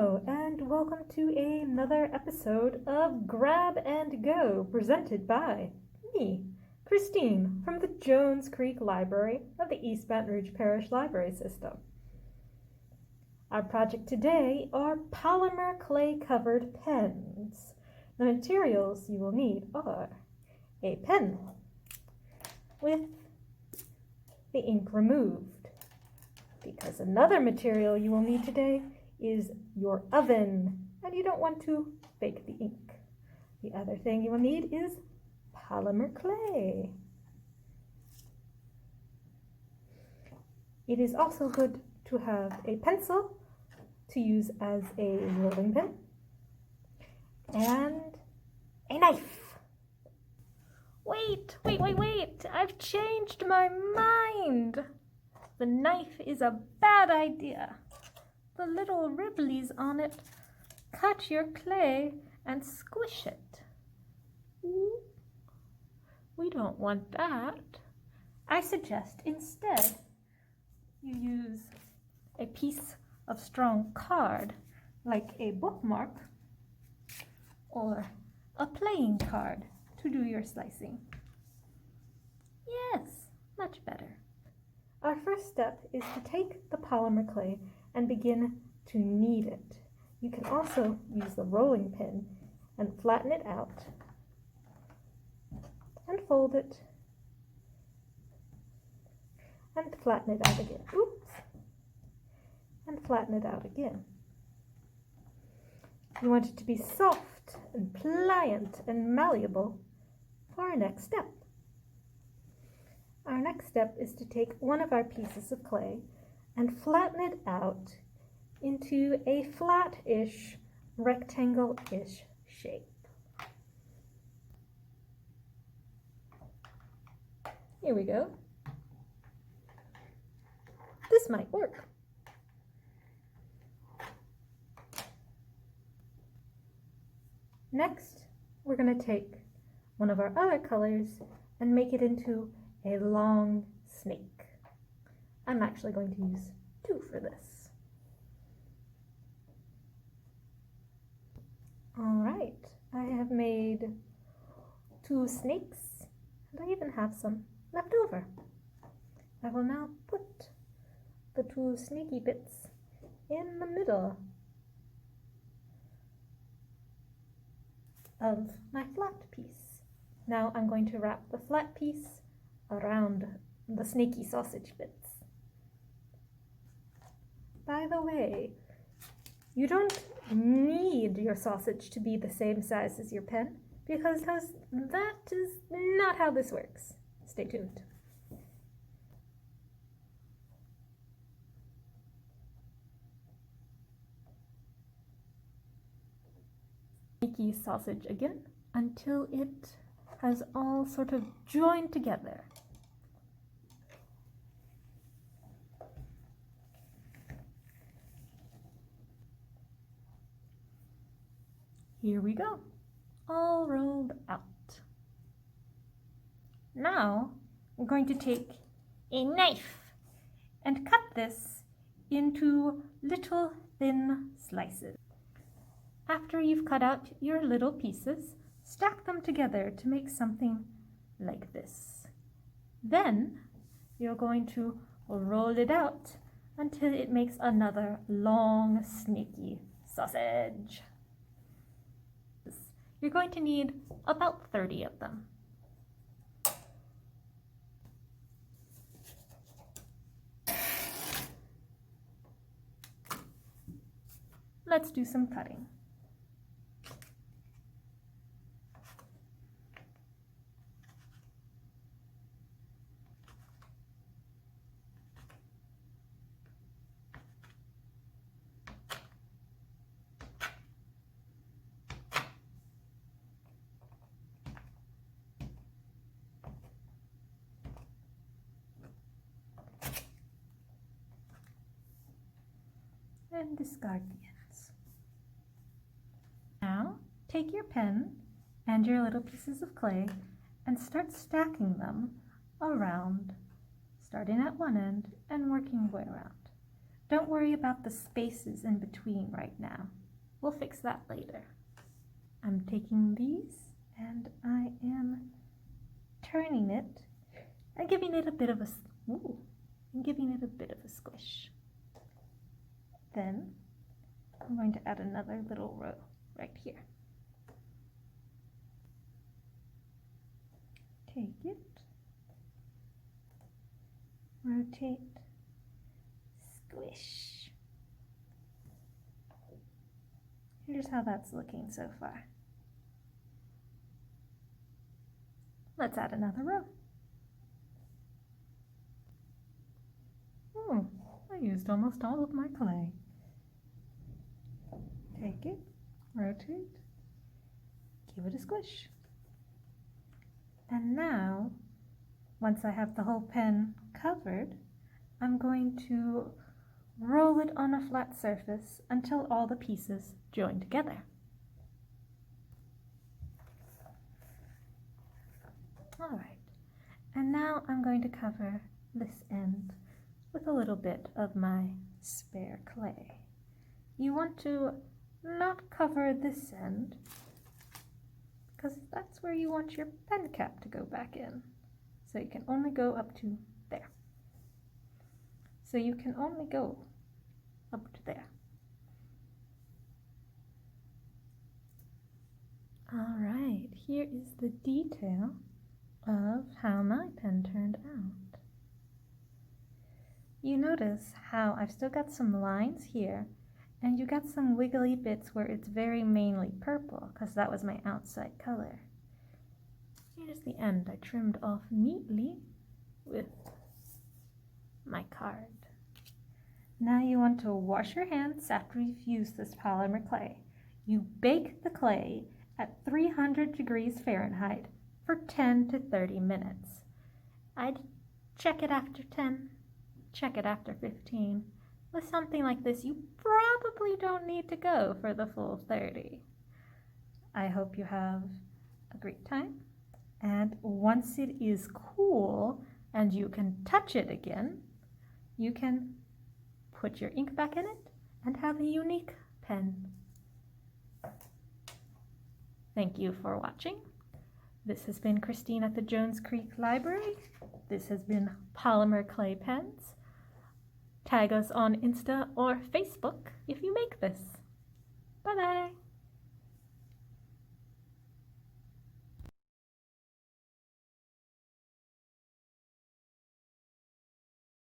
Hello, and welcome to another episode of Grab and Go, presented by me, Christine, from the Jones Creek Library of the East Baton Rouge Parish Library System. Our project today are polymer clay-covered pens. The materials you will need are a pen with the ink removed, because another material you will need today is your oven, and you don't want to bake the ink. The other thing you will need is polymer clay. It is also good to have a pencil to use as a rolling pin and a knife. Wait! I've changed my mind. The knife is a bad idea. The little ribblies on it cut your clay and squish it. Ooh, we don't want that. I suggest instead you use a piece of strong card, like a bookmark or a playing card, to do your slicing. Yes, much better. Our first step is to take the polymer clay and begin to knead it. You can also use the rolling pin and flatten it out and fold it and flatten it out again. Oops! And flatten it out again. You want it to be soft and pliant and malleable for our next step. Our next step is to take one of our pieces of clay and flatten it out into a flat-ish, rectangle-ish shape. Here we go. This might work. Next, we're going to take one of our other colors and make it into a long snake. I'm actually going to use two for this. All right, I have made two snakes, and I even have some left over. I will now put the two snaky bits in the middle of my flat piece. Now I'm going to wrap the flat piece around the snaky sausage bits. By the way, you don't need your sausage to be the same size as your pen, because that is not how this works. Stay tuned. Snaky sausage again until it has all sort of joined together. Here we go, all rolled out. Now we're going to take a knife and cut this into little thin slices. After you've cut out your little pieces, stack them together to make something like this. Then you're going to roll it out until it makes another long, snaky sausage. You're going to need about 30 of them. Let's do some cutting. And discard the ends. Now, take your pen and your little pieces of clay and start stacking them around, starting at one end and working your way around. Don't worry about the spaces in between right now. We'll fix that later. I'm taking these and I am turning it and giving it a bit of a squish. Then I'm going to add another little row right here. Take it, rotate, squish. Here's how that's looking so far. Let's add another row. Oh, I used almost all of my clay. Take it, rotate, give it a squish. And now, once I have the whole pen covered, I'm going to roll it on a flat surface until all the pieces join together. All right, and now I'm going to cover this end with a little bit of my spare clay. You want to not cover this end because that's where you want your pen cap to go back in. So you can only go up to there. So you can only go up to there. All right, here is the detail of how my pen turned out. You notice how I've still got some lines here, and you got some wiggly bits where it's very mainly purple, because that was my outside color. Here's the end I trimmed off neatly with my card. Now you want to wash your hands after you've used this polymer clay. You bake the clay at 300 degrees Fahrenheit for 10 to 30 minutes. I'd check it after 10, check it after 15. With something like this, you probably don't need to go for the full 30. I hope you have a great time. And once it is cool and you can touch it again, you can put your ink back in it and have a unique pen. Thank you for watching. This has been Christine at the Jones Creek Library. This has been Polymer Clay Pens. Tag us on Insta or Facebook if you make this. Bye-bye.